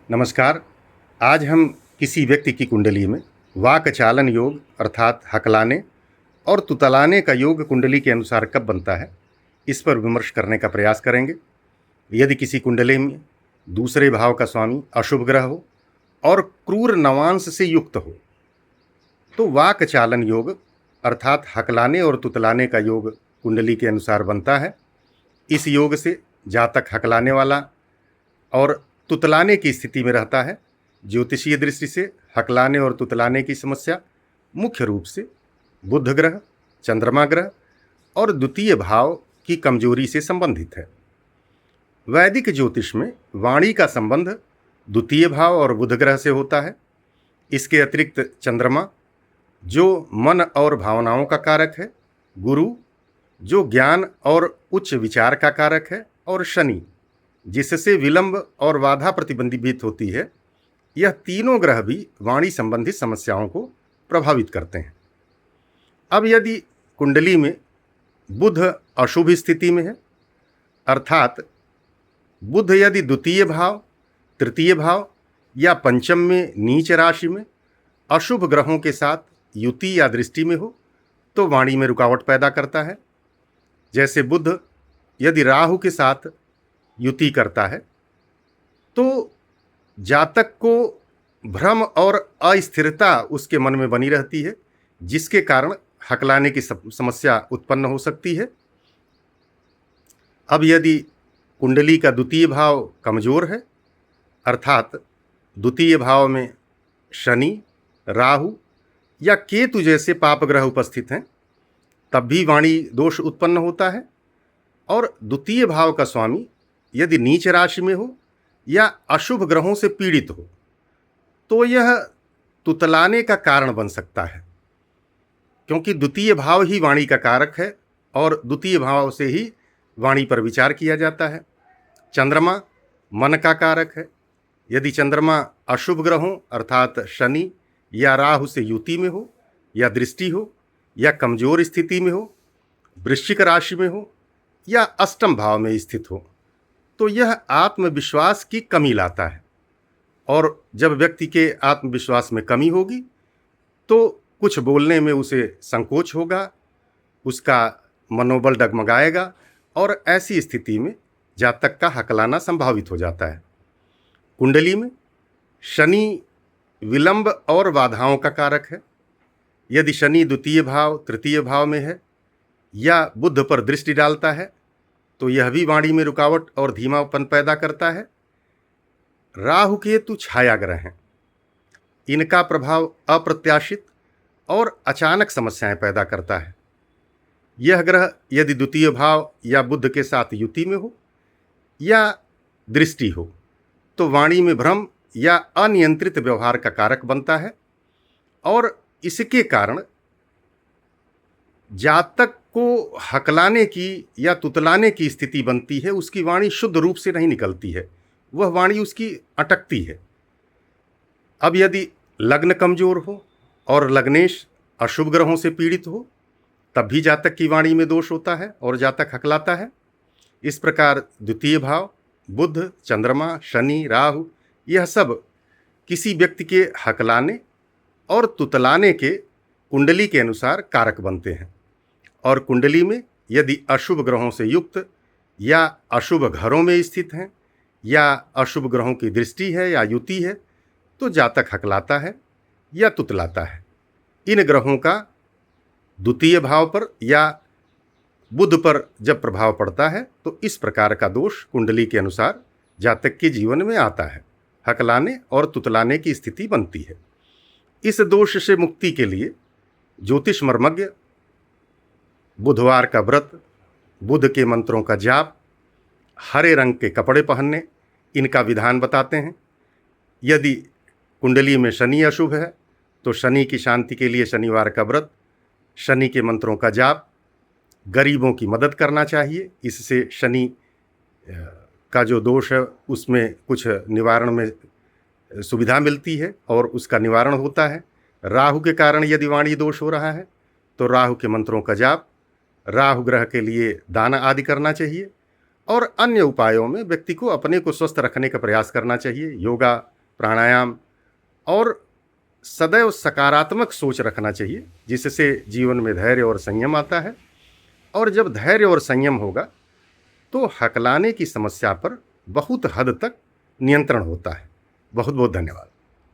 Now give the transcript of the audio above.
नमस्कार। आज हम किसी व्यक्ति की कुंडली में वाक चालन योग अर्थात हकलाने और तुतलाने का योग कुंडली के अनुसार कब बनता है, इस पर विमर्श करने का प्रयास करेंगे। यदि किसी कुंडली में दूसरे भाव का स्वामी अशुभ ग्रह हो और क्रूर नवांश से युक्त हो तो वाक चालन योग अर्थात हकलाने और तुतलाने का योग कुंडली के अनुसार बनता है। इस योग से जातक हकलाने वाला और तुतलाने की स्थिति में रहता है। ज्योतिषीय दृष्टि से हकलाने और तुतलाने की समस्या मुख्य रूप से बुध ग्रह, चंद्रमा ग्रह और द्वितीय भाव की कमजोरी से संबंधित है। वैदिक ज्योतिष में वाणी का संबंध द्वितीय भाव और बुध ग्रह से होता है। इसके अतिरिक्त चंद्रमा जो मन और भावनाओं का कारक है, गुरु जो ज्ञान और उच्च विचार का कारक है और शनि जिससे विलंब और बाधा प्रतिबंधित होती है, यह तीनों ग्रह भी वाणी संबंधित समस्याओं को प्रभावित करते हैं। अब यदि कुंडली में बुध अशुभ स्थिति में है, अर्थात बुध यदि द्वितीय भाव, तृतीय भाव या पंचम में नीच राशि में अशुभ ग्रहों के साथ युति या दृष्टि में हो तो वाणी में रुकावट पैदा करता है। जैसे बुध यदि राहु के साथ युति करता है तो जातक को भ्रम और अस्थिरता उसके मन में बनी रहती है, जिसके कारण हकलाने की समस्या उत्पन्न हो सकती है। अब यदि कुंडली का द्वितीय भाव कमजोर है, अर्थात द्वितीय भाव में शनि, राहु या केतु जैसे पाप ग्रह उपस्थित हैं, तब भी वाणी दोष उत्पन्न होता है। और द्वितीय भाव का स्वामी यदि नीच राशि में हो या अशुभ ग्रहों से पीड़ित हो तो यह तुतलाने का कारण बन सकता है, क्योंकि द्वितीय भाव ही वाणी का कारक है और द्वितीय भाव से ही वाणी पर विचार किया जाता है। चंद्रमा मन का कारक है। यदि चंद्रमा अशुभ ग्रहों अर्थात शनि या राहु से युति में हो या दृष्टि हो या कमजोर स्थिति में हो, वृश्चिक राशि में हो या अष्टम भाव में स्थित हो तो यह आत्मविश्वास की कमी लाता है। और जब व्यक्ति के आत्मविश्वास में कमी होगी तो कुछ बोलने में उसे संकोच होगा, उसका मनोबल डगमगाएगा और ऐसी स्थिति में जातक का हकलाना संभावित हो जाता है। कुंडली में शनि विलंब और बाधाओं का कारक है। यदि शनि द्वितीय भाव, तृतीय भाव में है या बुध पर दृष्टि डालता है तो यह भी वाणी में रुकावट और धीमापन पैदा करता है। राहु केतु छाया ग्रह हैं। इनका प्रभाव अप्रत्याशित और अचानक समस्याएं पैदा करता है। यह ग्रह यदि द्वितीय भाव या बुध के साथ युति में हो या दृष्टि हो तो वाणी में भ्रम या अनियंत्रित व्यवहार का कारक बनता है और इसके कारण जातक को हकलाने की या तुतलाने की स्थिति बनती है। उसकी वाणी शुद्ध रूप से नहीं निकलती है, वह वाणी उसकी अटकती है। अब यदि लग्न कमजोर हो और लग्नेश अशुभ ग्रहों से पीड़ित हो तब भी जातक की वाणी में दोष होता है और जातक हकलाता है। इस प्रकार द्वितीय भाव, बुध, चंद्रमा, शनि, राहु यह सब किसी व्यक्ति के हकलाने और तुतलाने के कुंडली के अनुसार कारक बनते हैं। और कुंडली में यदि अशुभ ग्रहों से युक्त या अशुभ घरों में स्थित हैं या अशुभ ग्रहों की दृष्टि है या युति है तो जातक हकलाता है या तुतलाता है। इन ग्रहों का द्वितीय भाव पर या बुध पर जब प्रभाव पड़ता है तो इस प्रकार का दोष कुंडली के अनुसार जातक के जीवन में आता है, हकलाने और तुतलाने की स्थिति बनती है। इस दोष से मुक्ति के लिए ज्योतिष मर्मज्ञ बुधवार का व्रत, बुध के मंत्रों का जाप, हरे रंग के कपड़े पहनने, इनका विधान बताते हैं। यदि कुंडली में शनि अशुभ है तो शनि की शांति के लिए शनिवार का व्रत, शनि के मंत्रों का जाप, गरीबों की मदद करना चाहिए। इससे शनि का जो दोष है उसमें कुछ निवारण में सुविधा मिलती है और उसका निवारण होता है। राहु के कारण यदि वाणी दोष हो रहा है तो राहु के मंत्रों का जाप, राहु ग्रह के लिए दान आदि करना चाहिए और अन्य उपायों में व्यक्ति को अपने को स्वस्थ रखने का प्रयास करना चाहिए। योगा प्राणायाम और सदैव सकारात्मक सोच रखना चाहिए, जिससे जीवन में धैर्य और संयम आता है। और जब धैर्य और संयम होगा तो हकलाने की समस्या पर बहुत हद तक नियंत्रण होता है। बहुत बहुत धन्यवाद।